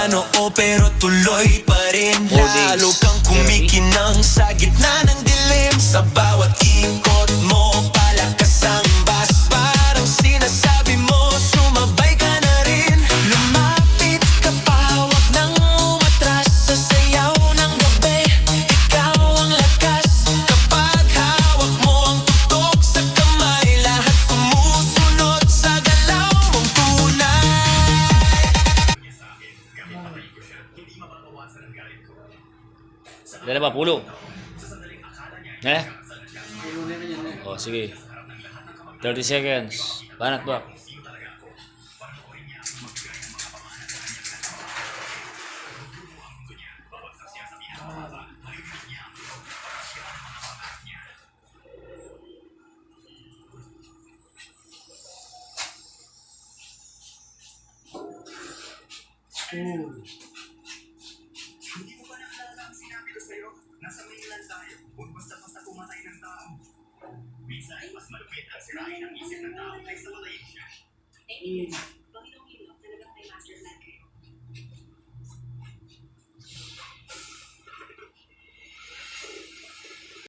noo pero tuloy pa rin. Lalo kang kumikinang sa gitna ng dilim. Sa bawat ikot mo, palakas ang bas. Parang sinasabi mo, sumabay ka na rin. Lumapit ka pa, wag nang umatras. Sa sayaw ng gabi, ikaw ang lakas. Kapag hawak mo ang tutok sa kamay, lahat sumusunod sa galaw mong tunay. Dala ba, pulo? Oh, sige. 30 seconds. Banat ba? Hindi mo ba naalala ang sinabi ko sa'yo? Nasa mainland tayo, huwag basta-basta pumatay ng tao. Minsan, mas malupit ang sirain ang isip ng tao kaysa patayin siya.